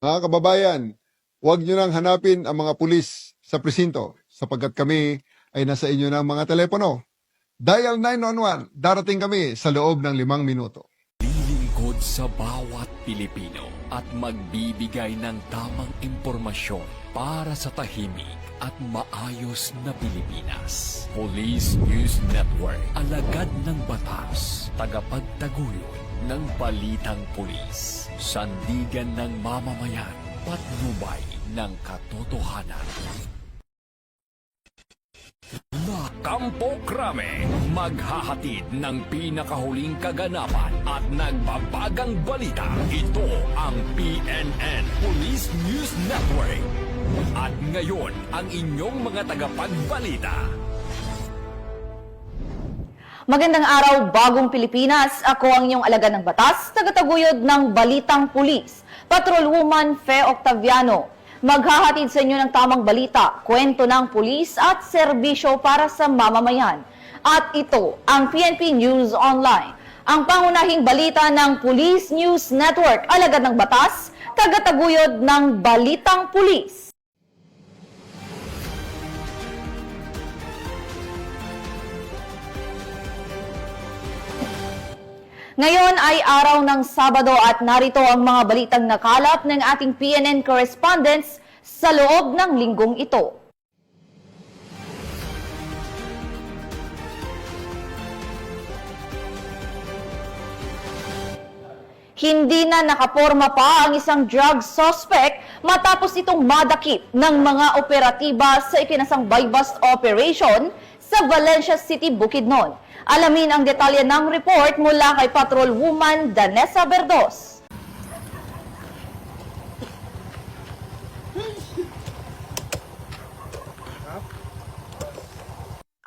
Mga kababayan, huwag nyo nang hanapin ang mga pulis sa presinto sapagkat kami ay nasa inyo ng mga telepono. Dial 911, darating kami sa loob ng 5 minuto. Lilingkod sa bawat Pilipino at magbibigay ng tamang impormasyon para sa tahimik at maayos na Pilipinas. Police News Network, alagad ng batas, tagapagtaguyod ng balitang pulis, sandigan ng mamamayan, patnubay ng katotohanan. Na Kampo Krame, maghahatid ng pinakahuling kaganapan at nagbabagang balita. Ito ang PNN Police News Network. At ngayon, ang inyong mga tagapagbalita. Magandang araw, bagong Pilipinas. Ako ang inyong alagad ng batas, tagataguyod ng Balitang Pulis, Patrolwoman Fe Octaviano. Maghahatid sa inyo ng tamang balita, kwento ng pulis at serbisyo para sa mamamayan. At ito ang PNP News Online, ang pangunahing balita ng Police News Network, alagad ng batas, tagataguyod ng Balitang Pulis. Ngayon ay araw ng Sabado at narito ang mga balitang nakalap ng ating PNN correspondents sa loob ng linggong ito. Hindi na nakaporma pa ang isang drug suspect matapos itong madakip ng mga operatiba sa ikinasang buy-bust operation sa Valencia City, Bukidnon. Alamin ang detalye ng report mula kay Patrolwoman Danessa Verdos.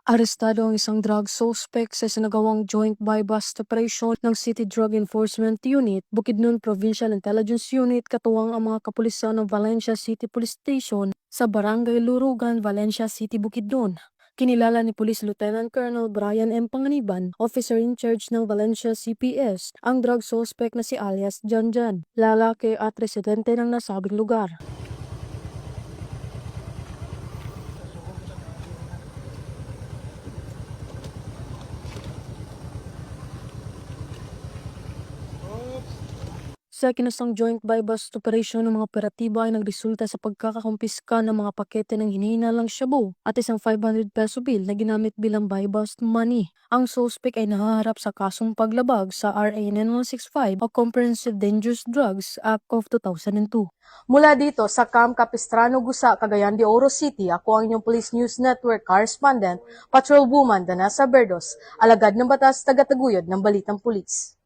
Arestado ang isang drug suspect sa sinagawang joint buy-bust operation ng City Drug Enforcement Unit, Bukidnon Provincial Intelligence Unit, katuwang ang mga kapulisan ng Valencia City Police Station sa Barangay Lurugan, Valencia City, Bukidnon. Kinilala ni Police Lieutenant Colonel Brian M. Panganiban, officer in charge ng Valencia CPS, ang drug suspect na si alias Janjan, lalaki at residente ng nasabing lugar. Sa kinasang joint buy-bust operation ng mga operatiba ay nagresulta sa pagkakakumpiska ng mga pakete ng hinihinalang shabu at isang 500 peso bill na ginamit bilang buy-bust money. Ang suspect ay nahaharap sa kasong paglabag sa RA 9165 o Comprehensive Dangerous Drugs Act of 2002. Mula dito sa Camp Capistrano, Gusa, Cagayan de Oro City, ako ang inyong Police News Network correspondent, Patrolwoman Danessa Verdos, alagad ng batas, tagataguyod ng Balitang Pulis.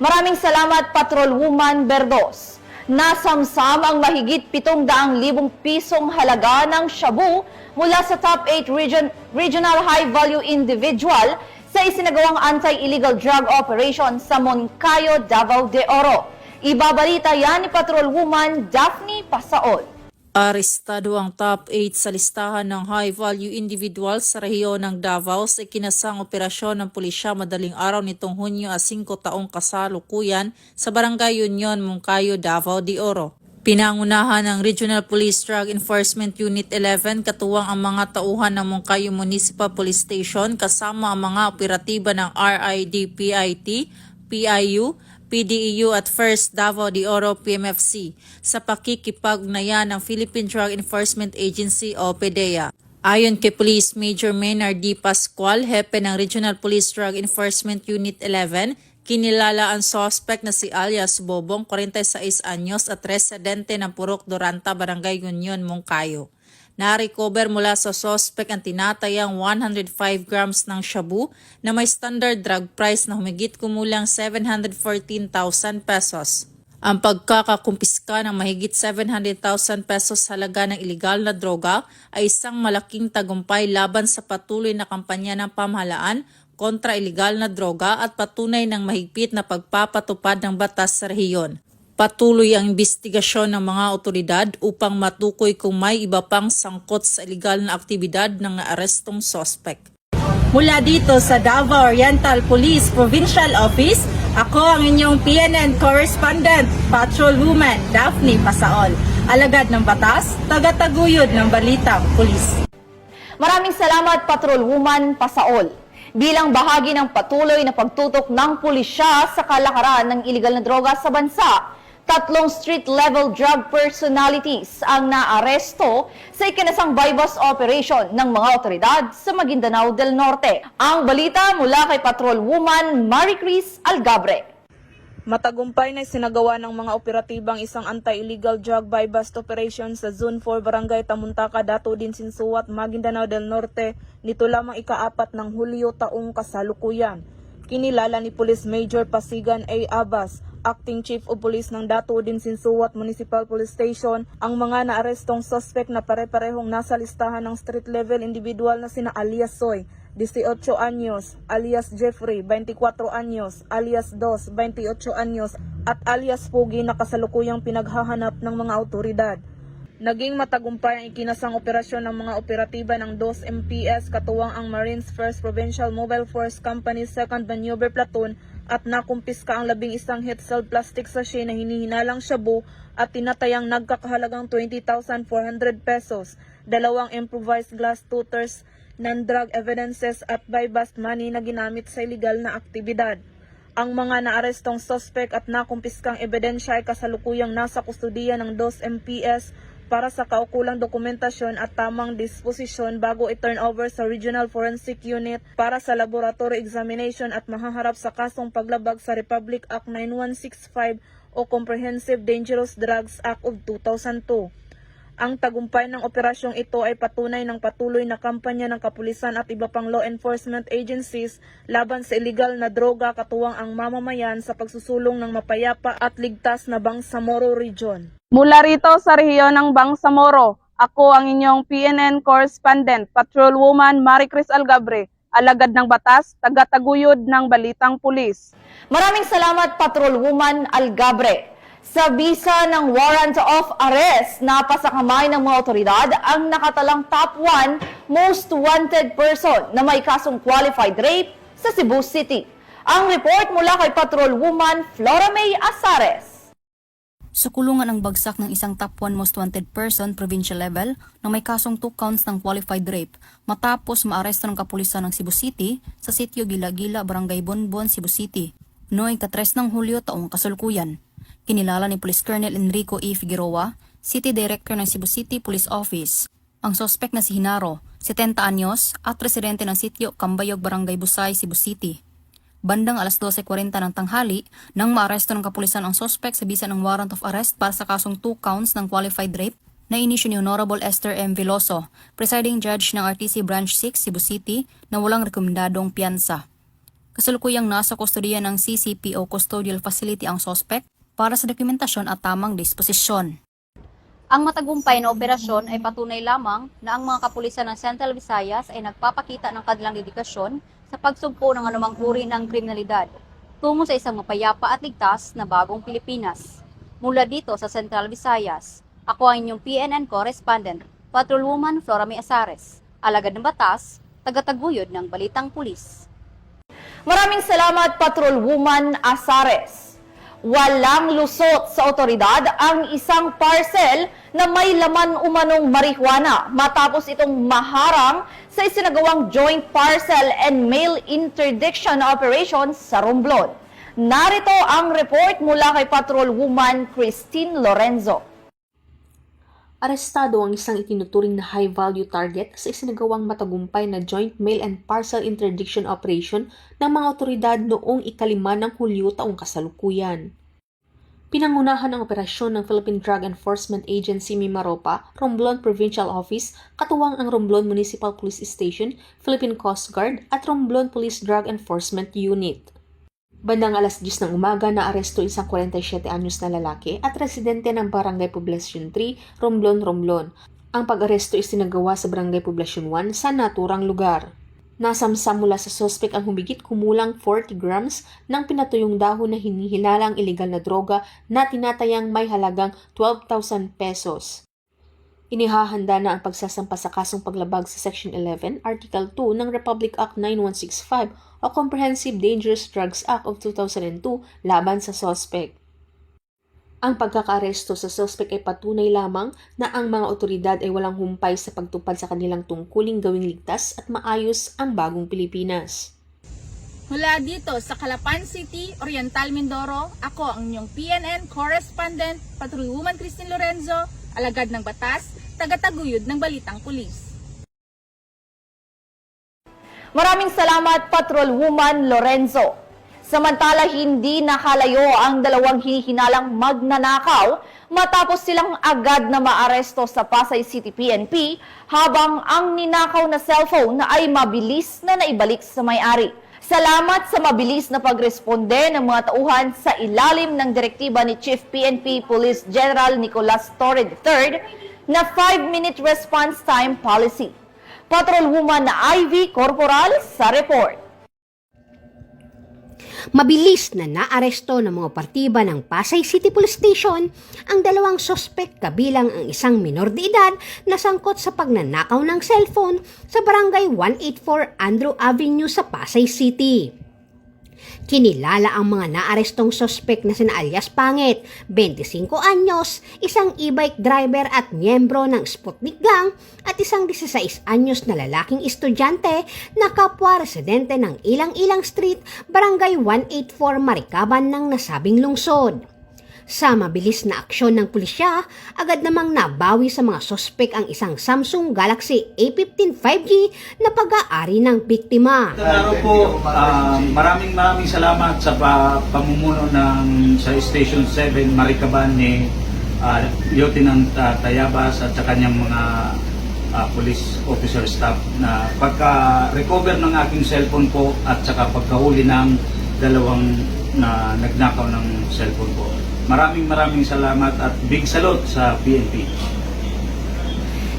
Maraming salamat, Patrolwoman Verdos. Nasamsam ang mahigit 700,000 pisong halaga ng shabu mula sa top 8 regional high-value individual sa isinagawang anti-illegal drug operation sa Moncayo, Davao de Oro. Ibabalita yan ni Patrolwoman Daphne Pasaol. Arestado ang top 8 sa listahan ng high-value individuals sa rehiyon ng Davao sa ikinasang operasyon ng pulisya madaling araw nitong Hunyo 5 taong kasalukuyan sa Barangay Union, Moncayo, Davao de Oro. Pinangunahan ng Regional Police Drug Enforcement Unit 11 katuwang ang mga tauhan ng Moncayo Municipal Police Station kasama ang mga operatiba ng RIDPIT, PIU, PDEU at First Davao de Oro PMFC sa pakikipag-ugnayan ng Philippine Drug Enforcement Agency o PDEA. Ayon kay Police Major Maynard D. Pascual, hepe ng Regional Police Drug Enforcement Unit 11, kinilala ang suspect na si alias Bobong, 46 anyos at residente ng Purok Doranta, Barangay Union, Moncayo. Na-recover mula sa suspect ang tinatayang 105 grams ng shabu na may standard drug price na humigit kumulang 714,000 pesos. Ang pagkakakumpiska ng mahigit 700,000 pesos halaga ng ilegal na droga ay isang malaking tagumpay laban sa patuloy na kampanya ng pamahalaan kontra ilegal na droga at patunay ng mahigpit na pagpapatupad ng batas sa rehiyon. Patuloy ang investigasyon ng mga otoridad upang matukoy kung may iba pang sangkot sa ilegal na aktibidad ng naarestong suspect. Mula dito sa Davao Oriental Police Provincial Office, Ako ang inyong PNN correspondent, Patrolwoman Daphne Pasaol, alagad ng batas, tagataguyod ng balitang pulis. Maraming salamat, Patrolwoman Pasaol. Bilang bahagi ng patuloy na pagtutok ng pulisya sa kalakaran ng iligal na droga sa bansa, 3 street-level drug personalities ang naaresto sa ikinasang buy-bust operation ng mga otoridad sa Maguindanao del Norte. Ang balita mula kay Patrolwoman Maricris Algabre. Matagumpay na sinagawa ng mga operatibang isang anti-illegal drug buy-bust operation sa Zone 4 Barangay Tamuntaka, Dato din Sinsuat, Maguindanao del Norte nito lamang ika-4 ng Hulyo taong kasalukuyan. Kinilala ni Police Major Pasigan A. Abbas, Acting Chief of Police ng Dato din Sinsuat Municipal Police Station, ang mga naarestong suspect na pare-parehong nasa listahan ng street-level individual na sina alias Soy, 18 anyos, alias Jeffrey, 24 anyos, alias Dos, 28 anyos, at alias Pugi na kasalukuyang pinaghahanap ng mga autoridad. Naging matagumpay ang ikinasang operasyon ng mga operatiba ng 2 MPS katuwang ang Marines 1st Provincial Mobile Force Company 2nd Maneuver Platoon at nakumpiska ang 11 hit-cell plastic sachet na hinihinalang shabu at tinatayang nagkakahalagang 20,400 pesos, 2 improvised glass tutors, non-drug evidences at buy-bust money na ginamit sa illegal na aktibidad. Ang mga naarestong suspect at nakumpiskang ebidensya ay kasalukuyang nasa kustudiya ng 2 MPS para sa kaukulang dokumentasyon at tamang disposisyon bago i-turn over sa Regional Forensic Unit para sa laboratory examination at mahaharap sa kasong paglabag sa Republic Act 9165 o Comprehensive Dangerous Drugs Act of 2002. Ang tagumpay ng operasyong ito ay patunay ng patuloy na kampanya ng kapulisan at iba pang law enforcement agencies laban sa illegal na droga katuwang ang mamamayan sa pagsusulong ng mapayapa at ligtas na Bangsamoro Region. Mula rito sa rehiyon ng Bangsamoro, ako ang inyong PNN correspondent, Patrolwoman Maricris Algabre, alagad ng batas, tagataguyod ng balitang pulis. Maraming salamat, Patrolwoman Algabre. Sa bisa ng warrant of arrest, napasakamay ng mga otoridad ang nakatalang top 1 most wanted person na may kasong qualified rape sa Cebu City. Ang report mula kay Patrolwoman Flora May Asares. Sa kulungan ang bagsak ng isang top 1 most wanted person provincial level na may kasong 2 counts ng qualified rape matapos maaresto ng kapulisan ng Cebu City sa sitio Gila-Gila, Barangay Bonbon, Cebu City noong ika-3 ng Hulyo taong kasalukuyan. Kinilala ni Police Colonel Enrico E. Figueroa, City Director ng Cebu City Police Office, ang sospek na si Hinaro, 70 anyos at residente ng sitio Cambayog, Barangay Busay, Cebu City. Bandang alas 12:40 ng tanghali nang maaresto ng kapulisan ang sospek sa bisa ng warrant of arrest para sa kasong 2 counts ng qualified rape na inisyu ni Honorable Esther M. Veloso, Presiding Judge ng RTC Branch 6, Cebu City na walang rekomendadong piyansa. Kasalukuyang nasa kustodiya ng CCPO Custodial Facility ang sospek para sa dokumentasyon at tamang disposisyon. Ang matagumpay na operasyon ay patunay lamang na ang mga kapulisan ng Central Visayas ay nagpapakita ng kanilang dedikasyon sa pagsugpo ng anumang uri ng kriminalidad tungo sa isang mapayapa at ligtas na bagong Pilipinas. Mula dito sa Central Visayas, ako ang inyong PNN correspondent, Patrolwoman Flora May Asares, alagad ng batas, tagataguyod ng balitang pulis. Maraming salamat, Patrolwoman Asares. Walang lusot sa otoridad ang isang parcel na may laman umanong marijuana matapos itong maharang sa isinagawang joint parcel and mail interdiction operation sa Romblon. Narito ang report mula kay Patrolwoman Christine Lorenzo. Arestado ang isang itinuturing na high-value target sa isinagawang matagumpay na joint mail and parcel interdiction operation ng mga otoridad noong ika-5 ng Hulyo taong kasalukuyan. Pinangunahan ang operasyon ng Philippine Drug Enforcement Agency Mimaropa, Romblon Provincial Office, katuwang ang Romblon Municipal Police Station, Philippine Coast Guard at Romblon Police Drug Enforcement Unit. Bandang alas 10 ng umaga naaresto isang 47 anyos na lalaki at residente ng Barangay Poblacion 3, Romblon, Romblon. Ang pag-aresto isinagawa sa Barangay Poblacion 1 sa naturang lugar. Nasamsam mula sa sospek ang humigit kumulang 40 grams ng pinatuyong dahon na hinihilalang ilegal na droga na tinatayang may halagang 12,000 pesos. Inihahanda na ang pagsasampa sa kasong paglabag sa Section 11, Article 2 ng Republic Act 9165 o Comprehensive Dangerous Drugs Act of 2002 laban sa sospek. Ang pagkakaaresto sa sospek ay patunay lamang na ang mga otoridad ay walang humpay sa pagtupad sa kanilang tungkuling gawing ligtas at maayos ang bagong Pilipinas. Mula dito sa Calapan City, Oriental Mindoro, ako ang inyong PNN correspondent, Patrolwoman Christine Lorenzo, alagad ng batas, tagataguyod ng Balitang Pulis. Maraming salamat, Patrolwoman Lorenzo. Samantala, hindi nakalayo ang dalawang hinihinalang magnanakaw matapos silang agad na maaresto sa Pasay City PNP habang ang ninakaw na cellphone ay mabilis na naibalik sa may-ari. Salamat sa mabilis na pagresponde ng mga tauhan sa ilalim ng direktiba ni Chief PNP Police General Nicolas Torre III na 5-minute response time policy. Patrolwoman na Ivy Corporal sa report. Mabilis na naaresto ng mga operatiba ng Pasay City Police Station ang dalawang sospek kabilang ang isang minor de edad na sangkot sa pagnanakaw ng cellphone sa Barangay 184 Andrew Avenue sa Pasay City. Kinilala ang mga naarestong sospek na sina alias Pangit, 25 anyos, isang e-bike driver at miyembro ng Sputnik Gang at isang 16 anyos na lalaking estudyante na kapwa residente ng Ilang-Ilang Street, Barangay 184 Marikaban ng nasabing lungsod. Sa mabilis na aksyon ng pulisya, agad namang nabawi sa mga sospek ang isang Samsung Galaxy A15 5G na pag-aari ng biktima. Araw po, maraming salamat sa pamumuno ng sa Station 7 Marikaban ni Lieutenant Tayabas at sa kanyang mga police officer staff na pagka-recover ng aking cellphone po at saka pagkahuli ng dalawang na nagnakaw ng cellphone po. Maraming salamat at big salute sa PNP.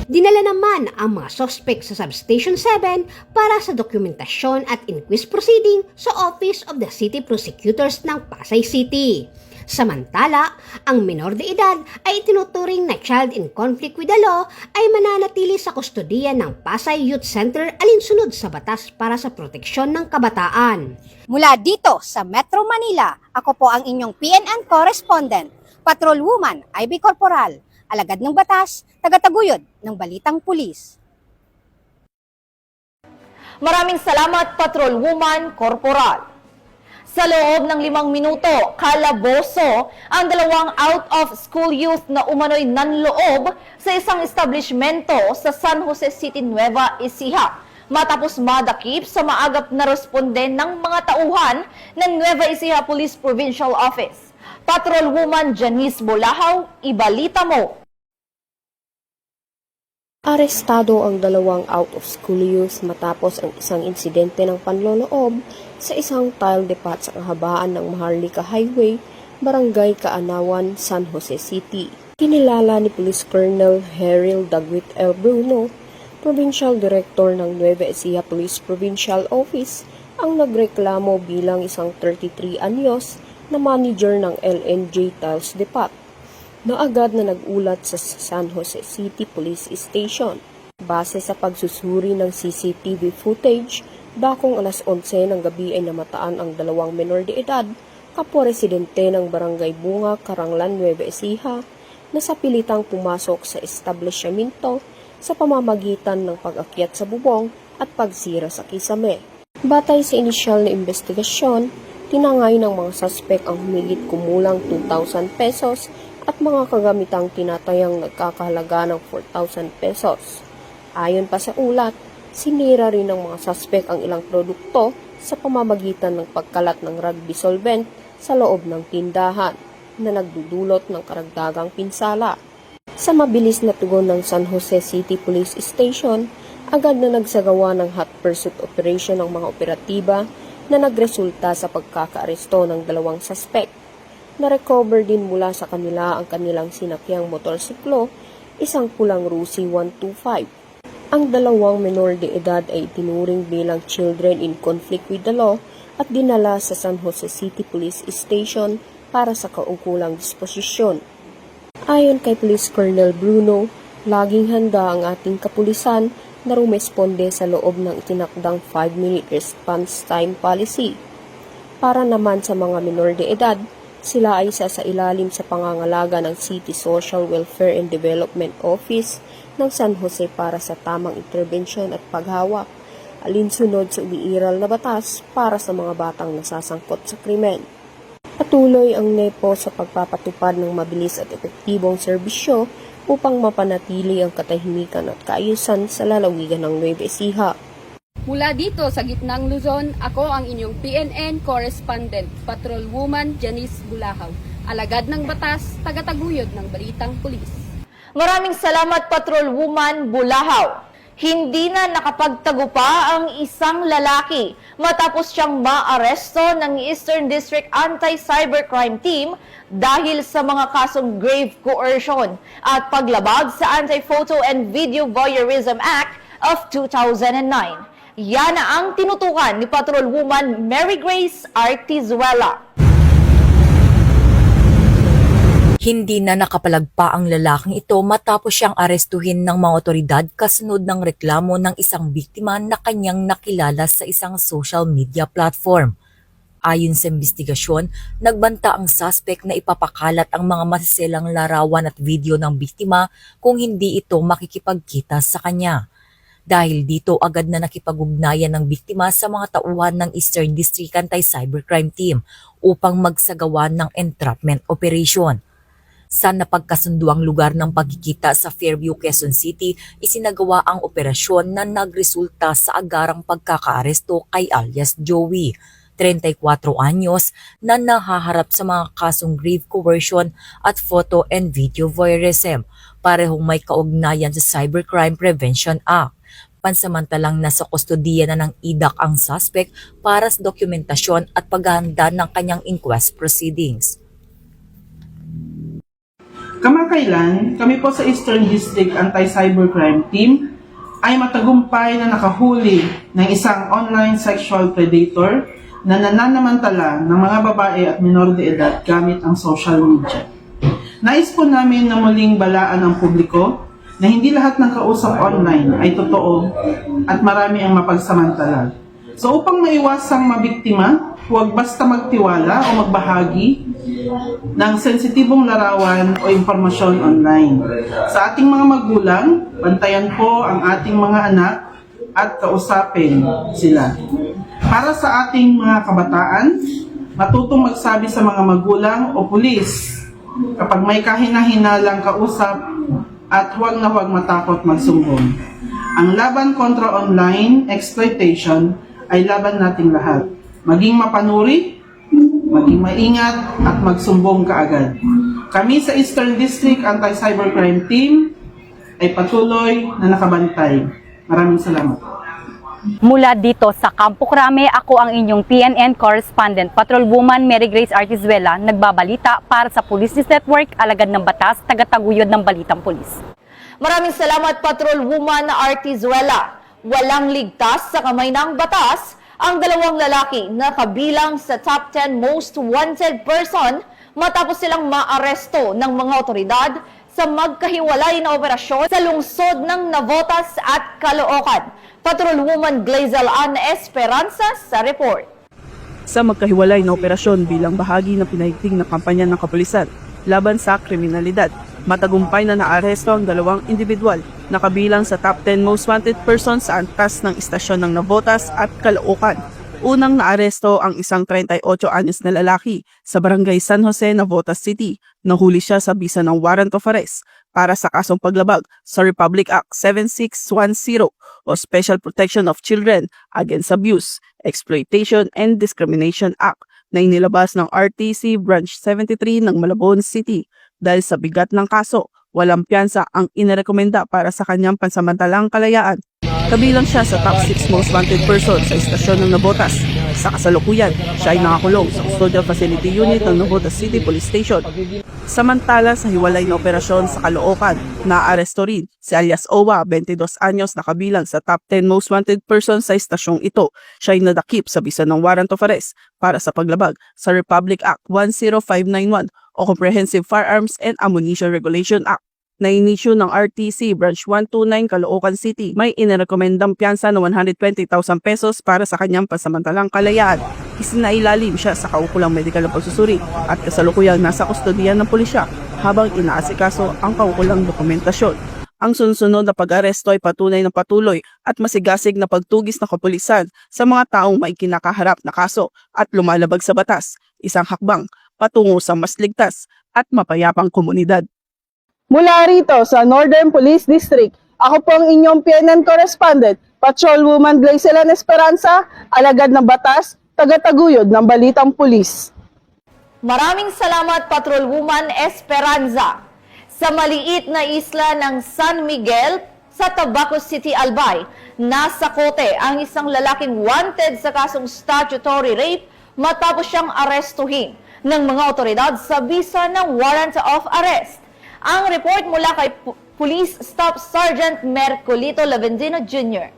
Dinala naman ang mga sospek sa Substation 7 para sa dokumentasyon at inquest proceeding sa Office of the City Prosecutors ng Pasay City. Samantala, ang minor de edad ay tinuturing na child in conflict with the law ay mananatili sa kustodiya ng Pasay Youth Center alinsunod sa batas para sa proteksyon ng kabataan. Mula dito sa Metro Manila, ako po ang inyong PNN correspondent, Patrolwoman Ivy Corporal, alagad ng batas, tagataguyod ng Balitang Pulis. Maraming salamat, Patrolwoman Corporal. Sa loob ng 5 minuto, kalaboso ang dalawang out-of-school youth na umano'y nanloob sa isang establishmento sa San Jose City, Nueva Ecija. Matapos madakip sa maagap na responde ng mga tauhan ng Nueva Ecija Police Provincial Office. Patrolwoman Janice Bolahaw, ibalita mo. Arestado ang dalawang out-of-school youth matapos ang isang insidente ng panloloob sa isang tile depot sa kahabaan ng Maharlika Highway, Barangay Kaanawan, San Jose City. Kinilala ni Police Colonel Heril Dagwit L. Bruno, Provincial Director ng Nueva Ecija Police Provincial Office, ang nagreklamo bilang isang 33 anyos na manager ng LNJ Tiles Depot na agad na nagulat sa San Jose City Police Station. Base sa pagsusuri ng CCTV footage, dakong alas 11 ng gabi ay namataan ang dalawang menor de edad, kapwa residente ng Barangay Bunga, Karanglan, Nueva Ecija, na sa pilitang pumasok sa establishmento sa pamamagitan ng pag-akyat sa bubong at pagsira sa kisame. Batay sa inisyal na investigasyon, tinangay ng mga suspek ang humigit kumulang 2,000 pesos at mga kagamitang tinatayang nagkakahalaga ng 4,000 pesos. Ayon pa sa ulat, sinira rin ng mga suspek ang ilang produkto sa pamamagitan ng pagkalat ng rugby solvent sa loob ng tindahan na nagdudulot ng karagdagang pinsala. Sa mabilis na tugon ng San Jose City Police Station, agad na nagsagawa ng hot pursuit operation ng mga operatiba na nagresulta sa pagkakaaresto ng dalawang suspek. Na-recover din mula sa kanila ang kanilang sinakyang motorsiklo, isang pulang Rusi 125. Ang dalawang menor de edad ay tinuring bilang children in conflict with the law at dinala sa San Jose City Police Station para sa kaukulang disposisyon. Ayon kay Police Colonel Bruno, laging handa ang ating kapulisan na rumesponde sa loob ng itinakdang 5-minute response time policy. Para naman sa mga minor de edad, sila ay isa sa ilalim sa pangangalaga ng City Social Welfare and Development Office ng San Jose para sa tamang interbensyon at paghawak, alinsunod sa umiiral na batas para sa mga batang nasasangkot sa krimen. Patuloy ang NEPO sa pagpapatupad ng mabilis at epektibong serbisyo upang mapanatili ang katahimikan at kaayusan sa lalawigan ng Nueva Ecija. Mula dito sa gitnang Luzon, ako ang inyong PNN correspondent, Patrolwoman Janice Bulahaw, alagad ng batas, tagataguyod ng Balitang Pulis. Maraming salamat, Patrolwoman Bulahaw. Hindi na nakapagtagupa ang isang lalaki matapos siyang maaresto ng Eastern District Anti-Cybercrime Team dahil sa mga kasong grave coercion at paglabag sa Anti-Photo and Video Voyeurism Act of 2009. Yan na ang tinutukan ni Patrolwoman Mary Grace Artizuela. Hindi na nakapalagpa ang lalaking ito matapos siyang arestuhin ng mga otoridad kasunod ng reklamo ng isang biktima na kanyang nakilala sa isang social media platform. Ayon sa investigasyon, nagbanta ang suspect na ipapakalat ang mga masiselang larawan at video ng biktima kung hindi ito makikipagkita sa kanya. Dahil dito agad na nakipag-ugnayan ng biktima sa mga tauhan ng Eastern District Anti-Cybercrime Team upang magsagawa ng entrapment operation. Sa napagkasunduang lugar ng pagkikita sa Fairview, Quezon City, isinagawa ang operasyon na nagresulta sa agarang pagkakaaresto kay alias Joey, 34 anyos, na nahaharap sa mga kasong grave coercion at photo and video voyeurism, parehong may kaugnayan sa Cybercrime Prevention Act. Pansamantalang nasa kustodiya na ng IDAC ang suspect para sa dokumentasyon at paghahanda ng kanyang inquest proceedings. Kamakailan, kami po sa Eastern District Anti-Cybercrime Team ay matagumpay na nakahuli ng isang online sexual predator na nananamantala ng mga babae at minor de edad gamit ang social media. Nais po namin na muling balaan ang publiko na hindi lahat ng kausap online ay totoo at marami ang mapagsamantala. So upang maiwasang mabiktima, huwag basta magtiwala o magbahagi ng sensitibong larawan o impormasyon online. Sa ating mga magulang, bantayan po ang ating mga anak at kausapin sila. Para sa ating mga kabataan, matutong magsabi sa mga magulang o pulis kapag may kahina-hinalang kausap at huwag na huwag matakot magsumbong. Ang laban kontra online exploitation ay laban nating lahat. Maging mapanuri, maging maingat at magsumbong kaagad. Kami sa Eastern District Anti-Cybercrime Team ay patuloy na nakabantay. Maraming salamat. Mula dito sa Campo Crame, ako ang inyong PNN correspondent, Patrolwoman Mary Grace Artizuela, nagbabalita para sa Police News Network, alagad ng batas, tagataguyod ng Balitang Pulis. Maraming salamat, Patrolwoman Artizuela. Walang ligtas sa kamay ng batas ang dalawang lalaki na kabilang sa top 10 most wanted person matapos silang maaresto ng mga otoridad sa magkahiwalay na operasyon sa lungsod ng Navotas at Caloocan. Patrolwoman Glazel Ann Esperanza sa report. Sa magkahiwalay na operasyon bilang bahagi ng pinahigting na kampanya ng kapulisan laban sa kriminalidad, matagumpay na naaresto ang dalawang individual na kabilang sa top 10 most wanted persons sa antas ng istasyon ng Navotas at Caloocan. Unang naaresto ang isang 38 anyos na lalaki sa barangay San Jose, Navotas City. Nahuli siya sa bisa ng warrant of arrest para sa kasong paglabag sa Republic Act 7610 o Special Protection of Children Against Abuse, Exploitation and Discrimination Act na inilabas ng RTC Branch 73 ng Malabon City. Dahil sa bigat ng kaso, walang piyansa ang inirekomenda para sa kanyang pansamantalang kalayaan. Kabilang siya sa top 6 most wanted person sa istasyon ng Navotas. Sa kasalukuyan, siya ay nakakulong sa Custodial Facility Unit ng Navotas City Police Station. Samantala sa hiwalay na operasyon sa Caloocan, naaresto rin si alias Owa, 22 anyos na kabilang sa top 10 most wanted person sa istasyong ito. Siya ay nadakip sa bisa ng warrant of arrest para sa paglabag sa Republic Act 10591 o Comprehensive Firearms and Ammunition Regulation Act. na inisyu ng RTC Branch 129 Caloocan City. May inirekomendang piyansa na 120,000 pesos para sa kanyang pasamantalang kalayaan. Isinailalim siya sa kaukulang medikal na pagsusuri at kasalukuyang nasa kustodiyan ng pulisya habang inaasikaso ang kaukulang dokumentasyon. Ang sunod-sunod na pag-aresto ay patunay ng patuloy at masigasig na pagtugis ng kapulisan sa mga taong may kinakaharap na kaso at lumalabag sa batas, isang hakbang patungo sa mas ligtas at mapayapang komunidad. Mula rito sa Northern Police District, ako po ang inyong PNN correspondent, Patrolwoman Glycelan Esperanza, alagad ng batas, tagataguyod ng Balitang Pulis. Maraming salamat, Patrolwoman Esperanza. Sa maliit na isla ng San Miguel sa Tabaco City, Albay, nasa kote ang isang lalaking wanted sa kasong statutory rape matapos siyang arestuhin ng mga otoridad sa bisa ng warrant of arrest. Ang report mula kay Police Staff Sergeant Mercolito Lavendino Jr.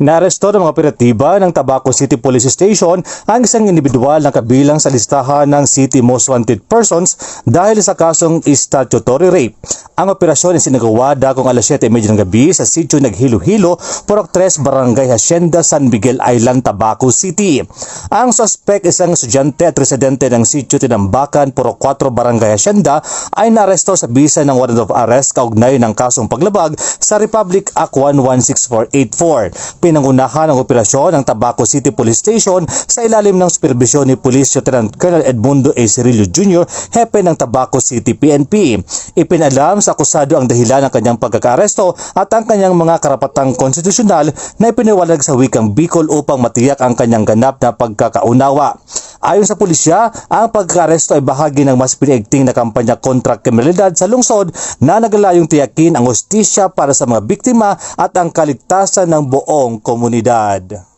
Naaresto ng mga operatiba ng Tabaco City Police Station ang isang individual na kabilang sa listahan ng City Most Wanted Persons dahil sa kasong statutory rape. Ang operasyon ay sinagawa dakong alas 7:30 ng gabi sa sitio Naghilo-Hilo, Purok 3, Barangay Hacienda, San Miguel Island, Tabaco City. Ang suspect, isang estudyante at residente ng sitio Tinambakan, Purok 4, Barangay Hacienda, ay naaresto sa bisa ng warrant of arrest kaugnay ng kasong paglabag sa Republic Act 116484. Pinangunahan ang operasyon ng Tabaco City Police Station sa ilalim ng superbisyon ni Police Lieutenant Colonel Edmundo A. Cirillo Jr., hepe ng Tabaco City PNP. Ipinalam sa akusado ang dahilan ng kanyang pagkakaaresto at ang kanyang mga karapatang konstitusyonal na ipiniwalag sa wikang Bicol upang matiyak ang kanyang ganap na pagkakaunawa. Ayon sa pulisya, ang pagkaaresto ay bahagi ng mas pinaigting na kampanya kontra kriminalidad sa lungsod na naglalayong tiyakin ang hustisya para sa mga biktima at ang kaligtasan ng buong komunidad.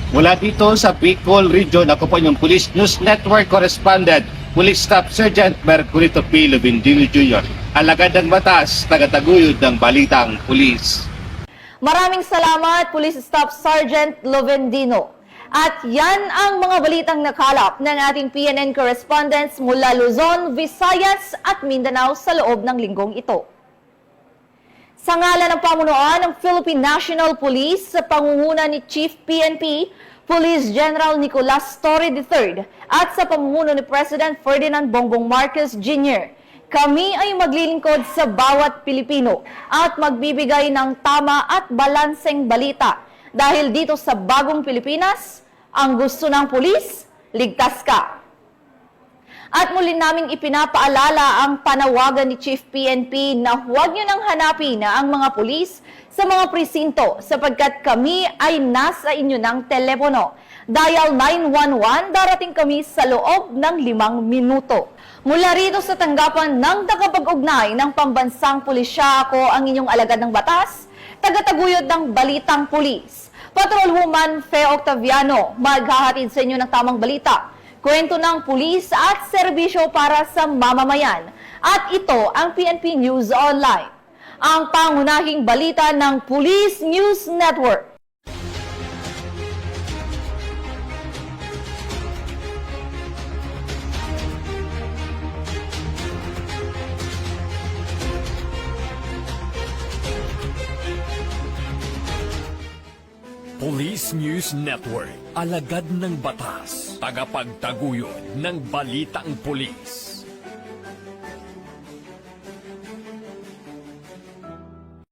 Mula dito sa Bicol Region, ako po yung Police News Network Correspondent, Police Staff Sergeant Mercolito P. Lavendino Jr., alagad ng batas, tagataguyod ng Balitang Pulis. Maraming salamat, Police Staff Sergeant Lavendino. At yan ang mga balitang nakalap ng ating PNN correspondents mula Luzon, Visayas at Mindanao sa loob ng linggong ito. Sa ngalan ng pamunuan ng Philippine National Police sa pangunguna ni Chief PNP, Police General Nicolas Torre III at sa pamumuno ni President Ferdinand Bongbong Marcos Jr., kami ay maglilingkod sa bawat Pilipino at magbibigay ng tama at balanseng balita. Dahil dito sa bagong Pilipinas, ang gusto ng pulis, ligtas ka. At muli naming ipinapaalala ang panawagan ni Chief PNP na huwag nyo nang hanapin ang mga pulis sa mga presinto sapagkat kami ay nasa inyo ng telepono. Dial 911, darating kami sa loob ng 5 minuto. Mula rito sa tanggapan ng tagapag-ugnay ng Pambansang Pulisya, ako ang inyong alagad ng batas, tagataguyod ng Balitang Pulis. Patrolwoman Fe Octaviano, maghahatid sa inyo ng tamang balita, kwento ng pulis at serbisyo para sa mamamayan. At ito ang PNP News Online, ang pangunahing balita ng Police News Network. Police News Network, alagad ng batas, tagapagtaguyod ng Balitang Pulis.